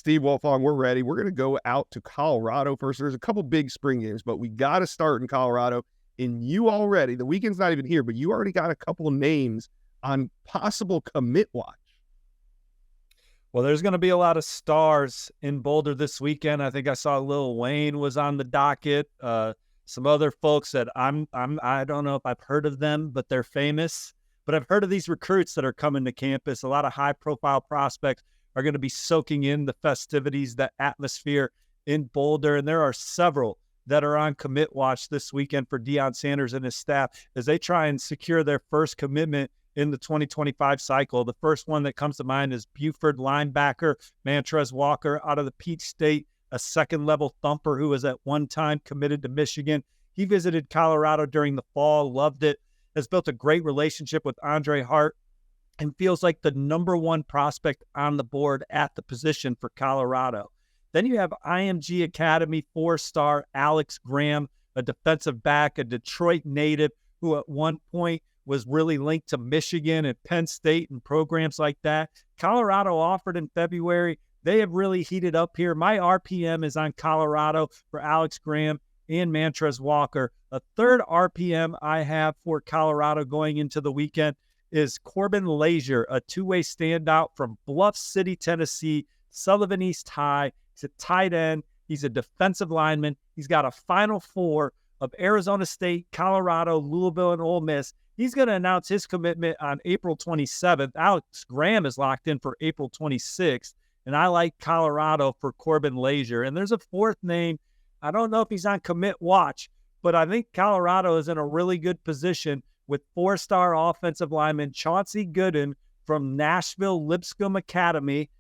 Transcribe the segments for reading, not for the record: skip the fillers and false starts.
Steve Wolfong, we're ready. We're going to go out to Colorado first. There's a couple big spring games, but we got to start in Colorado. And you already, the weekend's not even here, but you already got a couple of names on possible commit watch. Well, there's going to be a lot of stars in Boulder this weekend. I think I saw Lil Wayne was on the docket. Some other folks that I don't know if I've heard of them, but they're famous. But I've heard of these recruits that are coming to campus. A lot of high-profile prospects are going to be soaking in the festivities, the atmosphere in Boulder. And there are several that are on commit watch this weekend for Deion Sanders and his staff as they try and secure their first commitment in the 2025 cycle. The first one that comes to mind is Buford linebacker Mantrez Walker out of the Peach State, a second-level thumper who was at one time committed to Michigan. He visited Colorado during the fall, loved it, has built a great relationship with Andre Hart, and feels like the number one prospect on the board at the position for Colorado. Then you have IMG Academy 4-star Alex Graham, a defensive back, a Detroit native who at one point was really linked to Michigan and Penn State and programs like that. Colorado offered in February. They have really heated up here. My RPM is on Colorado for Alex Graham and Mantrez Walker. A third RPM I have for Colorado going into the weekend is Corbin Lazier, a two-way standout from Bluff City, Tennessee, Sullivan East High. He's a tight end. He's a defensive lineman. He's got a Final Four of Arizona State, Colorado, Louisville, and Ole Miss. He's going to announce his commitment on April 27th. Alex Graham is locked in for April 26th, and I like Colorado for Corbin Lazier. And there's a fourth name. I don't know if he's on commit watch, but I think Colorado is in a really good position with 4-star offensive lineman Chauncey Gooden from Nashville Lipscomb Academy.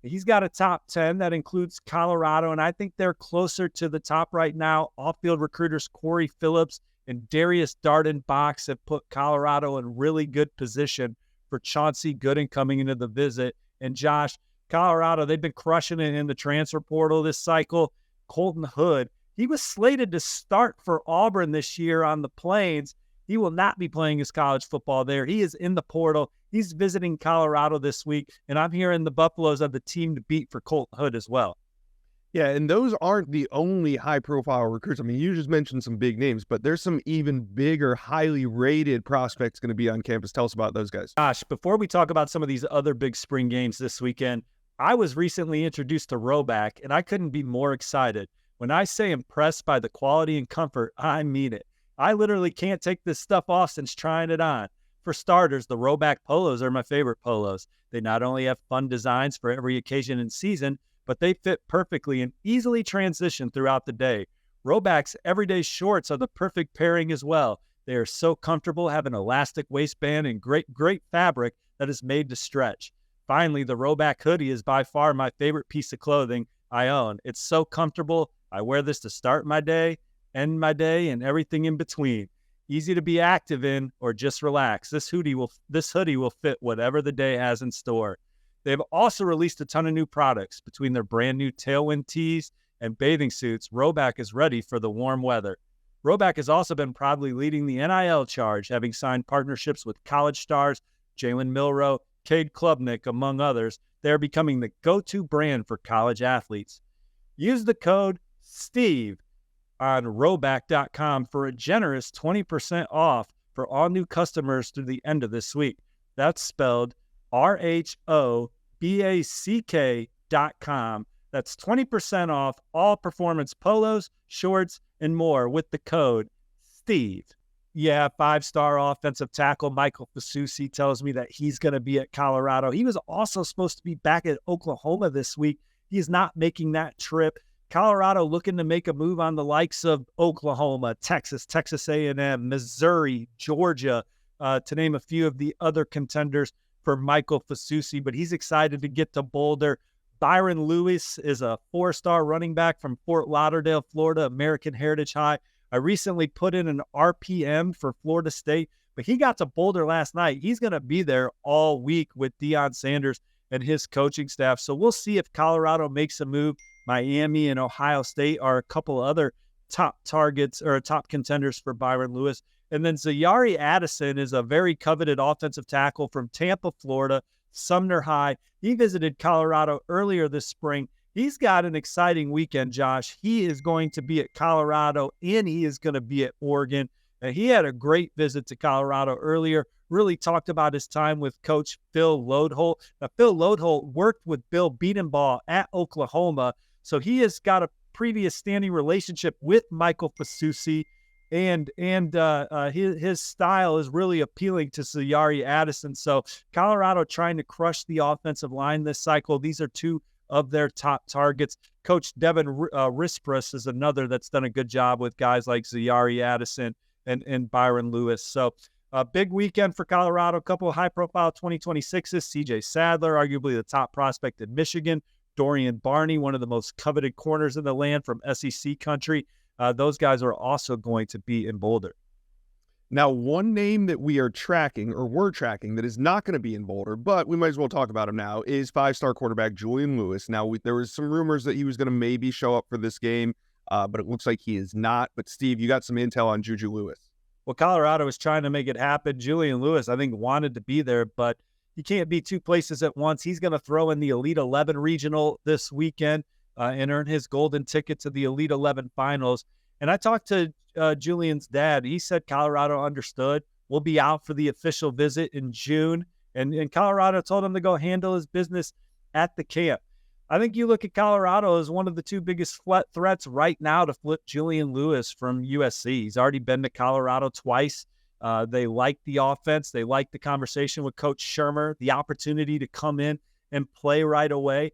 He's got a top 10 that includes Colorado, and I think they're closer to the top right now. Off-field recruiters Corey Phillips and Darius Darden-Box have put Colorado in really good position for Chauncey Gooden coming into the visit. And Josh, Colorado, they've been crushing it in the transfer portal this cycle. Colton Hood, he was slated to start for Auburn this year on the Plains. He will not be playing his college football there. He is in the portal. He's visiting Colorado this week, and I'm hearing the Buffaloes are the team to beat for Colton Hood as well. Yeah, and those aren't the only high-profile recruits. I mean, you just mentioned some big names, but there's some even bigger, highly rated prospects going to be on campus. Tell us about those guys. Gosh, before we talk about some of these other big spring games this weekend, I was recently introduced to Roback, and I couldn't be more excited. When I say impressed by the quality and comfort, I mean it. I literally can't take this stuff off since trying it on. For starters, the Roback polos are my favorite polos. They not only have fun designs for every occasion and season, but they fit perfectly and easily transition throughout the day. Roback's everyday shorts are the perfect pairing as well. They are so comfortable, have an elastic waistband and great fabric that is made to stretch. Finally, the Roback hoodie is by far my favorite piece of clothing I own. It's so comfortable. I wear this to start my day, end my day, and everything in between. Easy to be active in or just relax. This hoodie will fit whatever the day has in store. They've also released a ton of new products. Between their brand new Tailwind tees and bathing suits, Roback is ready for the warm weather. Roback has also been proudly leading the NIL charge, having signed partnerships with college stars Jalen Milroe, Cade Klubnik, among others. They are becoming the go-to brand for college athletes. Use the code STEVE on Roback.com for a generous 20% off for all new customers through the end of this week. That's spelled RHOBACK.com. That's 20% off all performance polos, shorts, and more with the code STEVE. Yeah, 5-star offensive tackle Michael Fasusi tells me that he's going to be at Colorado. He was also supposed to be back at Oklahoma this week. He is not making that trip. Colorado looking to make a move on the likes of Oklahoma, Texas, Texas A&M, Missouri, Georgia, to name a few of the other contenders for Michael Fasusi, but he's excited to get to Boulder. Byron Lewis is a 4-star running back from Fort Lauderdale, Florida, American Heritage High. I recently put in an RPM for Florida State, but he got to Boulder last night. He's going to be there all week with Deion Sanders and his coaching staff. So we'll see if Colorado makes a move. Miami and Ohio State are a couple other top targets or top contenders for Byron Lewis. And then Zayari Addison is a very coveted offensive tackle from Tampa, Florida, Sumner High. He visited Colorado earlier this spring. He's got an exciting weekend, Josh. He is going to be at Colorado and he is going to be at Oregon. He had a great visit to Colorado earlier, really talked about his time with Coach Phil Loadholt. Now, Phil Loadholt worked with Bill Beatenbaugh at Oklahoma, so he has got a previous standing relationship with Michael Fasusi, and his style is really appealing to Zayari Addison. So Colorado trying to crush the offensive line this cycle. These are two of their top targets. Coach Devin Rispras is another that's done a good job with guys like Zayari Addison and Byron Lewis. So a big weekend for Colorado. A couple of high-profile 2026s. C.J. Sadler, arguably the top prospect in Michigan. Dorian Barney, one of the most coveted corners in the land from SEC country. Those guys are also going to be in Boulder. Now, one name that we are tracking, or we're tracking, that is not going to be in Boulder, but we might as well talk about him now, is five-star quarterback Julian Lewis. Now, there was some rumors that he was going to maybe show up for this game, but it looks like he is not. But, Steve, you got some intel on Juju Lewis. Well, Colorado was trying to make it happen. Julian Lewis, I think, wanted to be there, but he can't be two places at once. He's going to throw in the Elite 11 regional this weekend and earn his golden ticket to the Elite 11 finals. And I talked to Julian's dad. He said Colorado understood. We'll be out for the official visit in June. And Colorado told him to go handle his business at the camp. I think you look at Colorado as one of the two biggest threats right now to flip Julian Lewis from USC. He's already been to Colorado twice. They like the offense. They like the conversation with Coach Shermer, the opportunity to come in and play right away.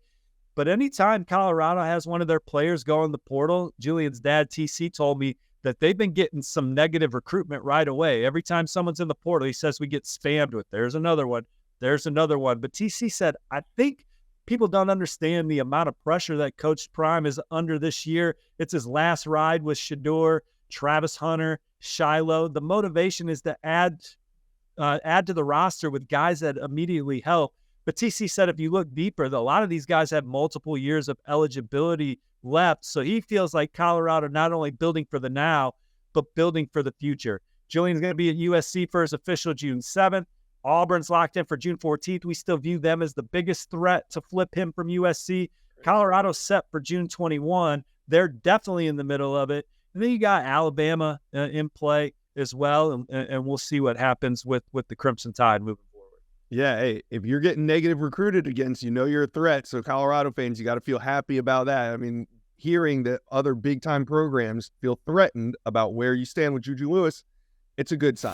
But anytime Colorado has one of their players go in the portal, Julian's dad, TC, told me that they've been getting some negative recruitment right away. Every time someone's in the portal, he says we get spammed with, there's another one, there's another one. But TC said, I think people don't understand the amount of pressure that Coach Prime is under this year. It's his last ride with Shador, Travis Hunter, Shiloh. The motivation is to add to the roster with guys that immediately help. But TC said if you look deeper, a lot of these guys have multiple years of eligibility left. So he feels like Colorado not only building for the now, but building for the future. Julian's going to be at USC for his official June 7th. Auburn's locked in for June 14th. We still view them as the biggest threat to flip him from USC. Colorado's set for June 21. They're definitely in the middle of it. And then you got Alabama in play as well, and we'll see what happens with the Crimson Tide moving forward. Yeah, hey, if you're getting negative recruited against, you know you're a threat. So Colorado fans, you got to feel happy about that. I mean, hearing that other big-time programs feel threatened about where you stand with Juju Lewis, it's a good sign.